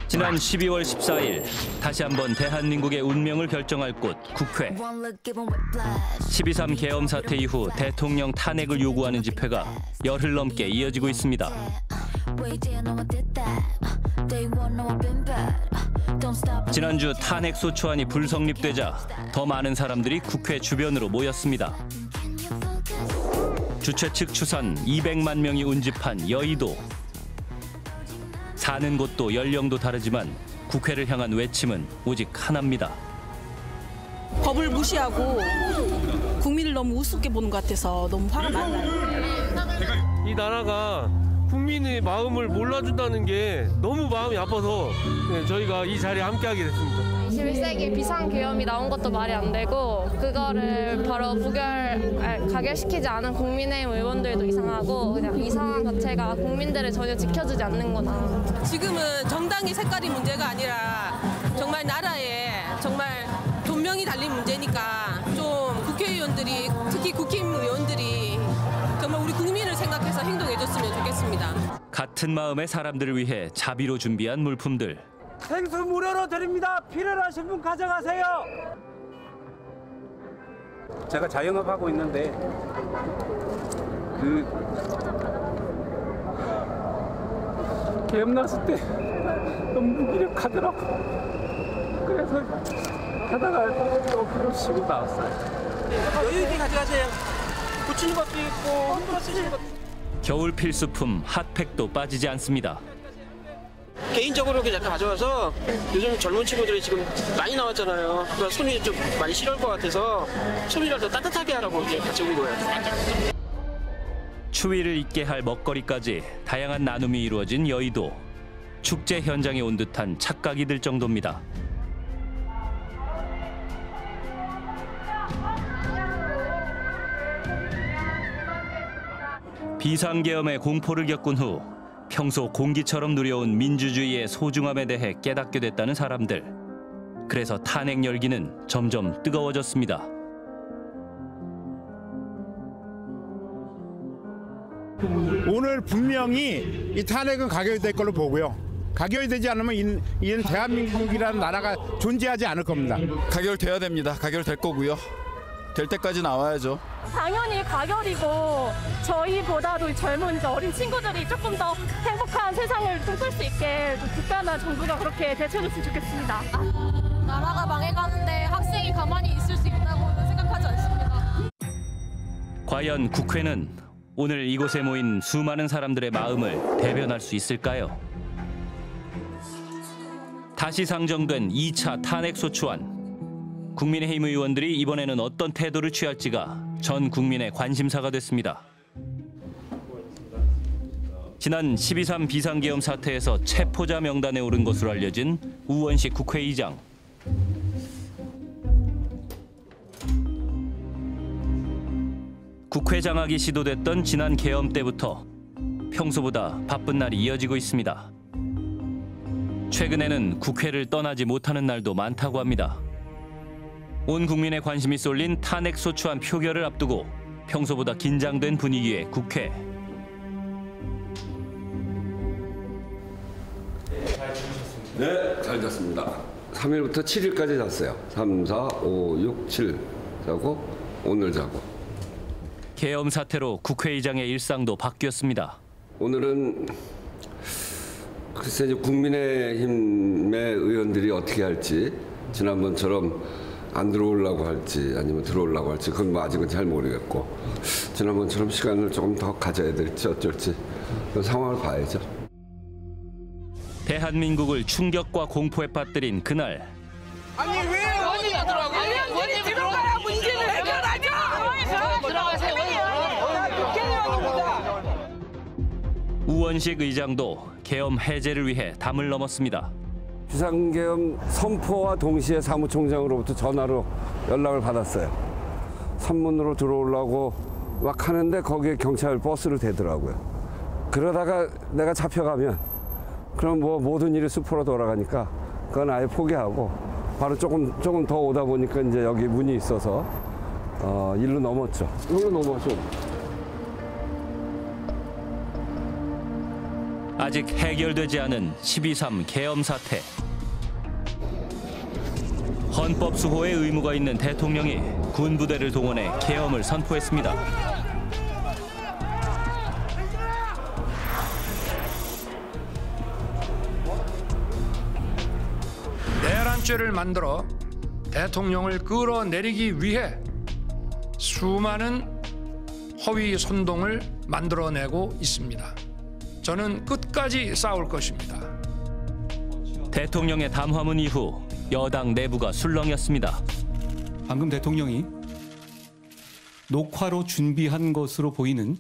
지난 12월 14일 다시 한번 대한민국의 운명을 결정할 곳 국회. 12.3 계엄 사태 이후 대통령 탄핵을 요구하는 집회가 열흘 넘게 이어지고 있습니다. 지난주 탄핵 소추안이 불성립되자 더 많은 사람들이 국회 주변으로 모였습니다. 주최 측 추산 200만 명이 운집한 여의도. 사는 곳도 연령도 다르지만 국회를 향한 외침은 오직 하나입니다. 법을 무시하고 국민을 너무 우습게 보는 것 같아서 너무 화가 많이 나요. 이 나라가 국민의 마음을 몰라준다는 게 너무 마음이 아파서 저희가 이 자리에 함께하게 됐습니다. 21세기 비상계엄이 나온 것도 말이 안 되고 그거를 바로 가결시키지 않은 국민의힘 의원들도 이상하고 그냥 이 상황 자체가 국민들을 전혀 지켜주지 않는구나. 지금은 정당의 색깔이 문제가 아니라 정말 나라에 정말 돈명이 달린 문제니까 좀 국회의원들이 특히 국힘 의원들이 정말 우리 국민을 생각해서 행동해줬으면 좋겠습니다. 같은 마음의 사람들을 위해 자비로 준비한 물품들. 생수 무료로 드립니다. 필요하신 분 가져가세요. 제가 자영업하고 있는데 계엄 났을 때 너무 무기력하더라고. 그래서 하다가 또 필요 쉬고 나왔어요. 여유 있게 가져가세요. 붙이는 것도 있고 흔들어 쓰시는 것도. 겨울 필수품 핫팩도 빠지지 않습니다. 개인적으로 그냥 가져와서 요즘 젊은 친구들이 지금 많이 나왔잖아요. 그러니까 손이 좀 많이 시려울 것 같아서 손이라도 따뜻하게 하라고 이렇게 같이 온 거예요. 추위를 잊게 할 먹거리까지 다양한 나눔이 이루어진 여의도. 축제 현장에 온 듯한 착각이 들 정도입니다. 비상계엄의 공포를 겪은 후 평소 공기처럼 누려온 민주주의의 소중함에 대해 깨닫게 됐다는 사람들. 그래서 탄핵 열기는 점점 뜨거워졌습니다. 오늘 분명히 이 탄핵은 가결될 걸로 보고요. 가결되지 않으면 이는 대한민국이라는 나라가 존재하지 않을 겁니다. 가결돼야 됩니다. 가결될 거고요. 될 때까지 나와야죠. 당연히 가결이고 저희보다도 젊은 이제 어린 친구들이 조금 더 행복한 세상을 꿈꿀 수 있게 국가나 정부가 그렇게 대처해줬으면 좋겠습니다. 나라가 망해가는데 학생이 가만히 있을 수 있다고는 생각하지 않습니다. 과연 국회는 오늘 이곳에 모인 수많은 사람들의 마음을 대변할 수 있을까요? 다시 상정된 2차 탄핵소추안. 국민의힘 의원들이 이번에는 어떤 태도를 취할지가 전 국민의 관심사가 됐습니다. 지난 12.3 비상계엄 사태에서 체포자 명단에 오른 것으로 알려진 우원식 국회의장. 국회 장악이 시도됐던 지난 계엄 때부터 평소보다 바쁜 날이 이어지고 있습니다. 최근에는 국회를 떠나지 못하는 날도 많다고 합니다. 온 국민의 관심이 쏠린 탄핵 소추안 표결을 앞두고 평소보다 긴장된 분위기의 국회. 네, 잘 잤습니다. 3일부터 7일까지 잤어요. 3, 4, 5, 6, 7 자고 오늘 자고. 계엄 사태로 국회의장의 일상도 바뀌었습니다. 오늘은 글쎄 이제 국민의힘의 의원들이 어떻게 할지, 지난번처럼 안 들어오려고 할지 아니면 들어오려고 할지 그건 뭐 아직은 잘 모르겠고, 지난번처럼 시간을 조금 더 가져야 될지 어쩔지 그 상황을 봐야죠. 대한민국을 충격과 공포에 빠뜨린 그날. 아니 왜 원인이 들어가고? 원인이 들어가야 문제를 해결하죠. 들어가세요. 우원식 의장도 계엄 해제를 위해 담을 넘었습니다. 비상계엄 선포와 동시에 사무총장으로부터 전화로 연락을 받았어요. 선문으로 들어오려고 막 하는데 거기에 경찰 버스를 대더라고요. 그러다가 내가 잡혀가면 그럼 뭐 모든 일이 수포로 돌아가니까 그건 아예 포기하고 바로 조금 더 오다 보니까 이제 여기 문이 있어서 일로 넘었죠. 일로 넘어서. 아직 해결되지 않은 12.3 계엄 사태. 헌법 수호의 의무가 있는 대통령이 군부대를 동원해 계엄을 선포했습니다. 내란죄를 만들어 대통령을 끌어내리기 위해 수많은 허위 선동을 만들어내고 있습니다. 저는 끝까지 싸울 것입니다. 대통령의 담화문 이후 여당 내부가 술렁였습니다. 방금 대통령이 녹화로 준비한 것으로 보이는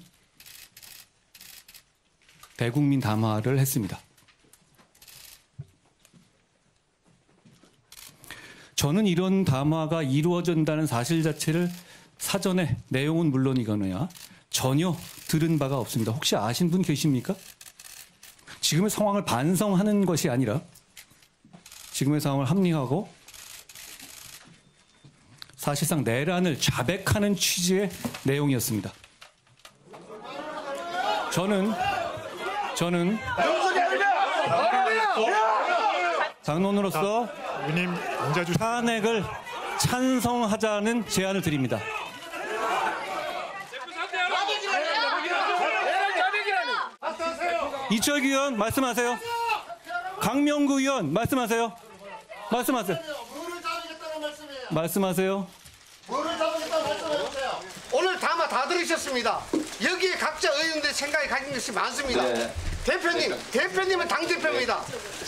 대국민 담화를 했습니다. 저는 이런 담화가 이루어진다는 사실 자체를 사전에 내용은 물론이거나 전혀 들은 바가 없습니다. 혹시 아신 분 계십니까? 지금의 상황을 반성하는 것이 아니라 지금의 상황을 합리화하고 사실상 내란을 자백하는 취지의 내용이었습니다. 저는 당론으로서 탄핵을 찬성하자는 제안을 드립니다. 이철규 의원 말씀하세요. 강명구 의원 말씀하세요. 말씀하세요. 오늘 담화 다 들으셨습니다. 여기에 각자 의원들 생각이 가진 것이 많습니다. 네. 대표님은 당대표입니다.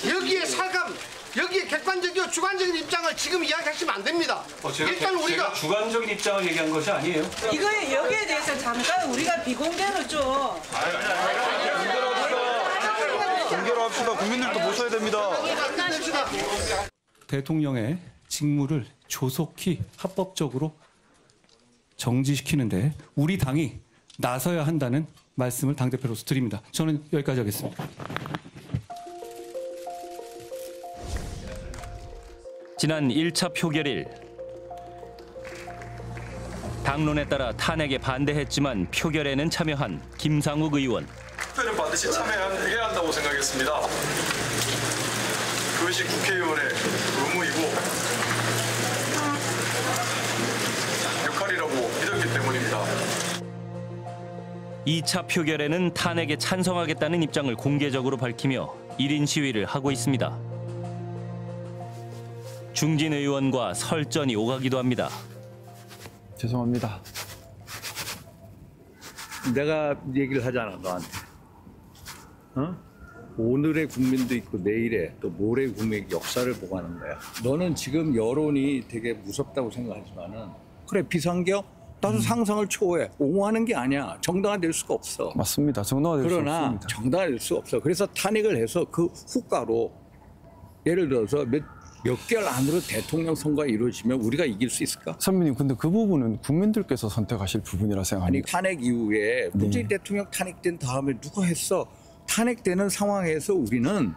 여기에 사감, 여기에 객관적이고 주관적인 입장을 지금 이야기하시면 안 됩니다. 일단 우리가 주관적인 입장을 얘기한 것이 아니에요. 이거에 여기에 대해서 잠깐 우리가 비공개로 좀 공개로 합시다. 국민들도 보셔야 됩니다. 대통령의 직무를 조속히 합법적으로 정지시키는데 우리 당이 나서야 한다는 말씀을 당대표로서 드립니다. 저는 여기까지 하겠습니다. 지난 1차 표결일 당론에 따라 탄핵에 반대했지만 표결에는 참여한 김상욱 의원. 투표는 반드시 참여해야 한다고 생각했습니다. 그것이 국회의원의 의무이고 역할이라고 믿었기 때문입니다. 2차 표결에는 탄핵에 찬성하겠다는 입장을 공개적으로 밝히며 1인 시위를 하고 있습니다. 중진 의원과 설전이 오가기도 합니다. 죄송합니다. 내가 얘기를 하잖아, 너한테. 오늘의 국민도 있고 내일의 또 모레의 국민의 역사를 보고 하는 거야. 너는 지금 여론이 되게 무섭다고 생각하지만은 그래 비상경 나도 상상을 초월해. 옹호하는 게 아니야. 정당화될 수가 없어. 맞습니다. 정당화될 수 없습니다. 그러나 정당화될 수 없어. 그래서 탄핵을 해서 그 후가로 예를 들어서 몇 개월 안으로 대통령 선거가 이루어지면 우리가 이길 수 있을까? 선배님, 근데 그 부분은 국민들께서 선택하실 부분이라 생각합니다. 아니 탄핵 이후에 문재인 대통령 탄핵된 다음에 누가 했어? 탄핵되는 상황에서 우리는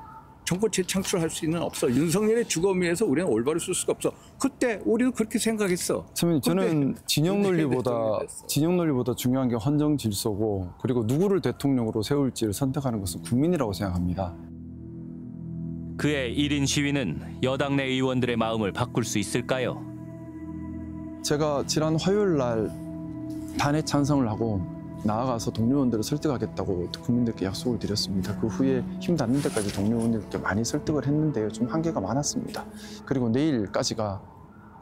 정권 재창출할 수 있는 없어. 윤석열의 주거미에서 우리는 올바로 쓸 수가 없어. 그때 우리도 그렇게 생각했어. 선배님, 저는 진영 논리보다 중요한 게 헌정 질서고 그리고 누구를 대통령으로 세울지를 선택하는 것은 국민이라고 생각합니다. 그의 1인 시위는 여당 내 의원들의 마음을 바꿀 수 있을까요? 제가 지난 화요일 날 탄핵 찬성을 하고 나아가서 동료 의원들을 설득하겠다고 국민들께 약속을 드렸습니다. 그 후에 힘 닿는 데까지 동료 의원들께 많이 설득을 했는데 좀 한계가 많았습니다. 그리고 내일까지가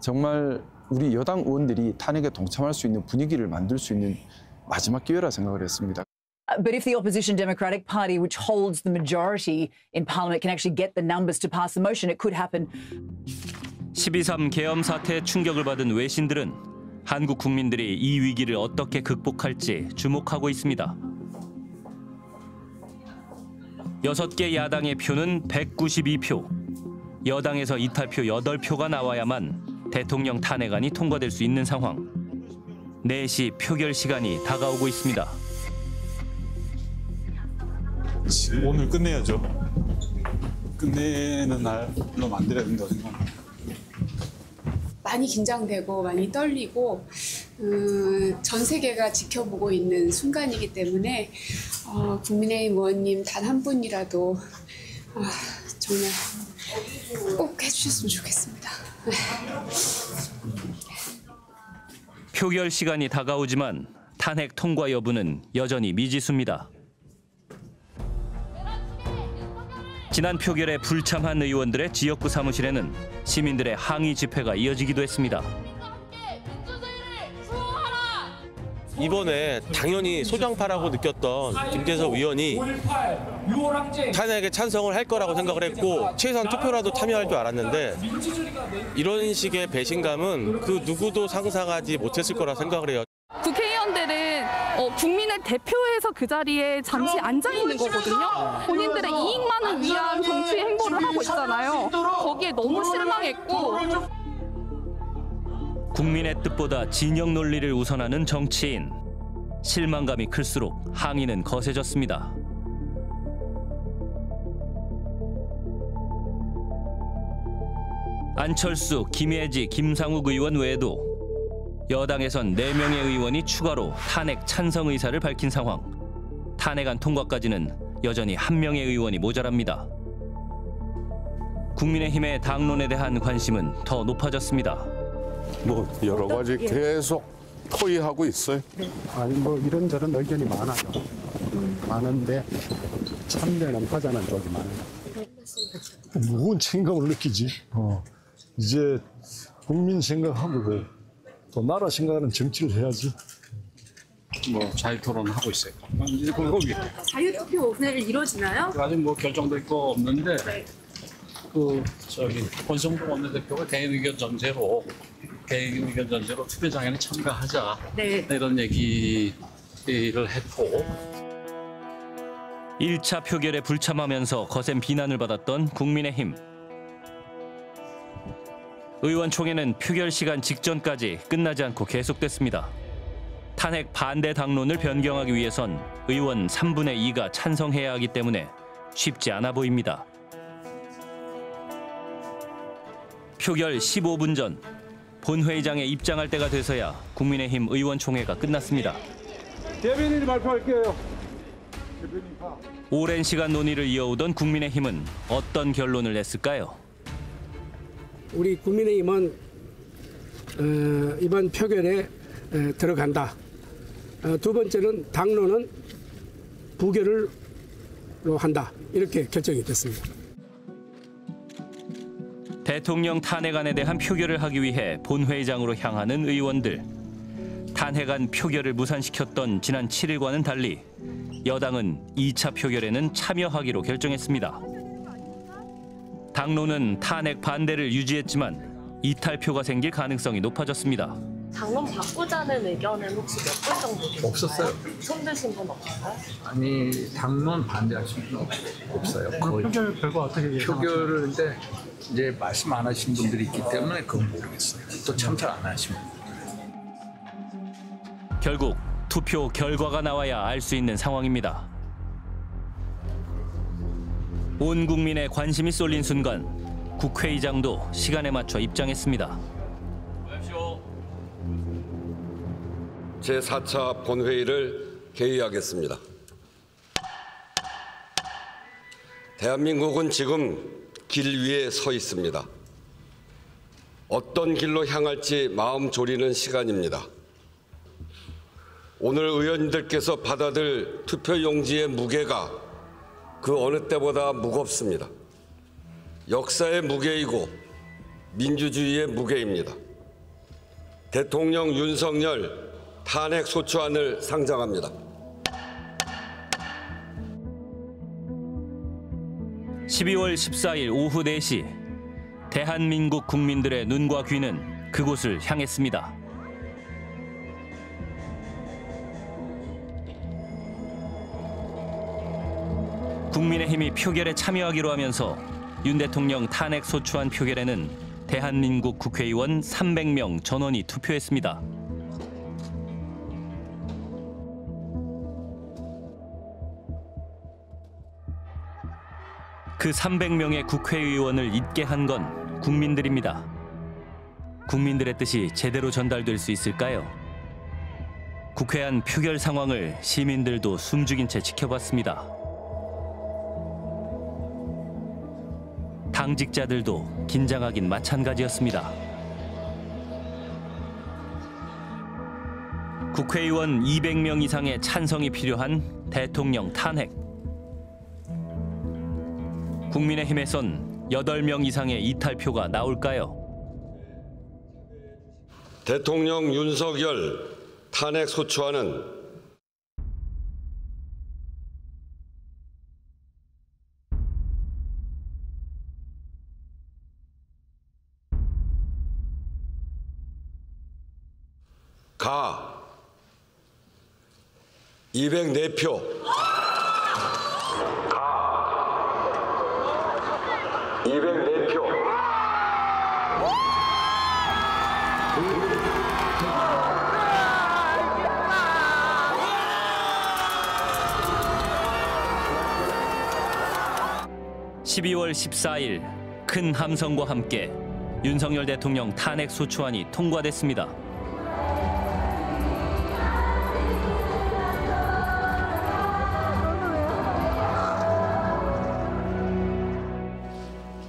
정말 우리 여당 의원들이 탄핵에 동참할 수 있는 분위기를 만들 수 있는 마지막 기회라 생각을 했습니다. But if the opposition Democratic Party, which holds the majority in Parliament, can actually get the numbers to pass the motion, it could happen. 12.3 계엄 사태에 충격을 받은 외신들은 한국 국민들이 이 위기를 어떻게 극복할지 주목하고 있습니다. 6개 야당의 표는 192표. 여당에서 이탈표 8표가 나와야만 대통령 탄핵안이 통과될 수 있는 상황. 4시 표결 시간이 다가오고 있습니다. 오늘 끝내야죠. 끝내는 날로 만들어야 된다고 생각합니다. 많이 긴장되고 많이 떨리고 전 세계가 지켜보고 있는 순간이기 때문에 국민의힘 의원님 단 한 분이라도 정말 꼭 해주셨으면 좋겠습니다. 표결 시간이 다가오지만 탄핵 통과 여부는 여전히 미지수입니다. 지난 표결에 불참한 의원들의 지역구 사무실에는 시민들의 항의 집회가 이어지기도 했습니다. 이번에 당연히 소장파라고 느꼈던 김재섭 의원이 탄핵에 찬성을 할 거라고 생각을 했고 최소한 투표라도 참여할 줄 알았는데 이런 식의 배신감은 그 누구도 상상하지 못했을 거라 생각을 해요. 국회의원들은 국민을 대표해서 그 자리에 잠시 앉아 있는 거거든요. 본인들의 이익만을 위한 정치 행보를 하고 있잖아요. 거기에 너무 실망했고. 국민의 뜻보다 진영 논리를 우선하는 정치인. 실망감이 클수록 항의는 거세졌습니다. 안철수, 김예지, 김상욱 의원 외에도 여당에선 4명의 의원이 추가로 탄핵 찬성 의사를 밝힌 상황. 탄핵안 통과까지는 여전히 1명의 의원이 모자랍니다. 국민의힘의 당론에 대한 관심은 더 높아졌습니다. 뭐 여러 가지 계속 토의하고 있어요. 아니 뭐 이런저런 의견이 많아요. 많은데 참여는 하자는 쪽이 많아요. 무거운 책임감을 느끼지. 이제 국민 생각하고 또 나라 생각하는 정치를 해야지. 뭐 자유토론하고 있어요. 자유투표 오늘 이루어지나요? 아직 뭐 결정될 거 없는데 권성동 원내대표가 개인 의견 전제로 투표장에는 참가하자 이런 얘기를 했고 1차 표결에 불참하면서 거센 비난을 받았던 국민의힘. 의원총회는 표결 시간 직전까지 끝나지 않고 계속됐습니다. 탄핵 반대 당론을 변경하기 위해선 의원 3분의 2가 찬성해야 하기 때문에 쉽지 않아 보입니다. 표결 15분 전 본회의장에 입장할 때가 돼서야 국민의힘 의원총회가 끝났습니다. 대변인이 발표할게요. 오랜 시간 논의를 이어오던 국민의힘은 어떤 결론을 냈을까요? 우리 국민의힘은 이번 표결에 들어간다. 두 번째는 당론은 부결로 한다. 이렇게 결정이 됐습니다. 대통령 탄핵안에 대한 표결을 하기 위해 본회의장으로 향하는 의원들. 탄핵안 표결을 무산시켰던 지난 7일과는 달리 여당은 2차 표결에는 참여하기로 결정했습니다. 당론은 탄핵 반대를 유지했지만 이탈표가 생길 가능성이 높아졌습니다. 당론 바꾸자는 의견은 혹시 몇 분 정도 계신가요? 없었어요. 손 드신 분 없어요? 아니 당론 반대하신 분 없어요. 거의. 표결 결과 어떻게 예상하세요? 표결을 근데 이제 말씀 안 하신 분들이 있기 때문에 그건 모르겠어요. 또 참석 안 하신 분들. 결국 투표 결과가 나와야 알 수 있는 상황입니다. 온 국민의 관심이 쏠린 순간 국회의장도 시간에 맞춰 입장했습니다. 제4차 본회의를 개의하겠습니다. 대한민국은 지금 길 위에 서 있습니다. 어떤 길로 향할지 마음 졸이는 시간입니다. 오늘 의원님들께서 받아들 투표용지의 무게가 그 어느 때보다 무겁습니다. 역사의 무게이고 민주주의의 무게입니다. 대통령 윤석열 탄핵 소추안을 상정합니다. 12월 14일 오후 4시 대한민국 국민들의 눈과 귀는 그곳을 향했습니다. 국민의힘이 표결에 참여하기로 하면서 윤 대통령 탄핵 소추안 표결에는 대한민국 국회의원 300명 전원이 투표했습니다. 그 300명의 국회의원을 잊게 한 건 국민들입니다. 국민들의 뜻이 제대로 전달될 수 있을까요? 국회 안 표결 상황을 시민들도 숨죽인 채 지켜봤습니다. 당직자들도 긴장하긴 마찬가지였습니다. 국회의원 200명 이상의 찬성이 필요한 대통령 탄핵. 국민의힘에선 8명 이상의 이탈표가 나올까요? 대통령 윤석열 탄핵 소추안은 가 204표 가 204표 (12월 14일) 큰 함성과 함께 윤석열 대통령 탄핵 소추안이 통과됐습니다.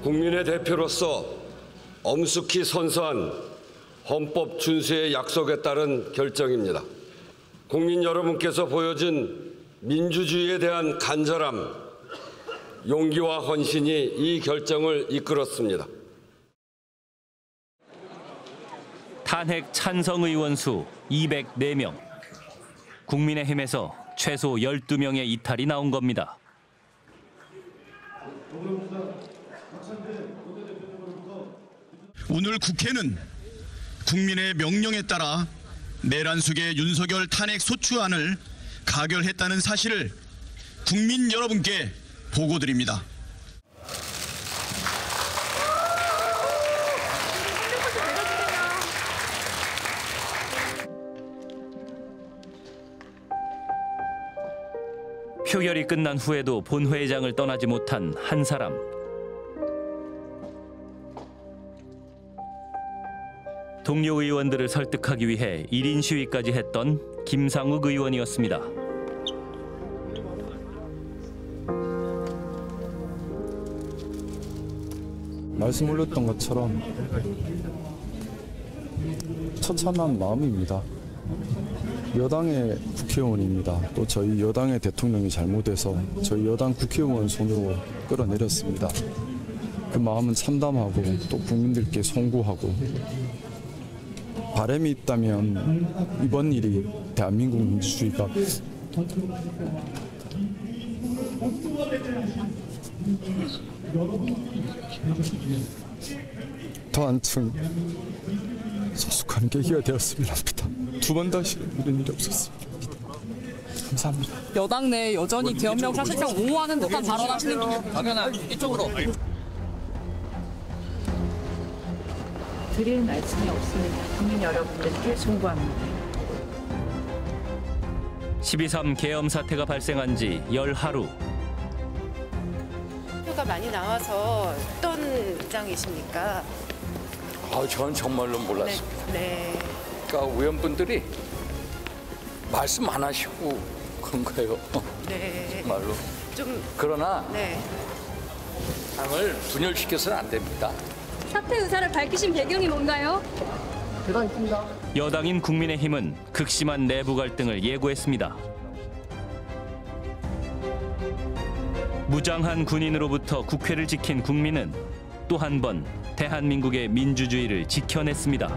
국민의 대표로서 엄숙히 선서한 헌법 준수의 약속에 따른 결정입니다. 국민 여러분께서 보여준 민주주의에 대한 간절함, 용기와 헌신이 이 결정을 이끌었습니다. 탄핵 찬성 의원 수 204명. 국민의힘에서 최소 12명의 이탈이 나온 겁니다. 오늘 국회는 국민의 명령에 따라 내란숙의 윤석열 탄핵 소추안을 가결했다는 사실을 국민 여러분께 보고드립니다. 표결이 끝난 후에도 본회의장을 떠나지 못한 한 사람. 동료 의원들을 설득하기 위해 1인 시위까지 했던 김상욱 의원이었습니다. 말씀 올렸던 것처럼 처참한 마음입니다. 여당의 국회의원입니다. 또 저희 여당의 대통령이 잘못해서 저희 여당 국회의원 손으로 끌어내렸습니다. 그 마음은 참담하고 또 국민들께 송구하고 바람이 있다면 이번 일이 대한민국 민주주의가 더 한층 성숙한 계기가 되었으면 합니다. 두 번 다시 이런 일이 없었습니다. 감사합니다. 여당 내 여전히 계엄령 사실상 옹호하는 듯한 발언하시는 분. 박연아 이쪽으로. 드릴 말씀이 없습니다. 국민 여러분들께 송구합니다. 12.3 계엄 사태가 발생한 지 열 하루. 표가 많이 나와서 어떤 입장이십니까? 저는 정말로 몰랐습니다. 네. 그러니까 의원분들이 말씀 안 하시고 그런 거예요. 네. 정말로. 좀 그러나 네. 당을 분열시켜서는 안 됩니다. 사퇴 의사를 밝히신 배경이 뭔가요? 여당인 국민의힘은 극심한 내부 갈등을 예고했습니다. 무장한 군인으로부터 국회를 지킨 국민은 또 한 번 대한민국의 민주주의를 지켜냈습니다.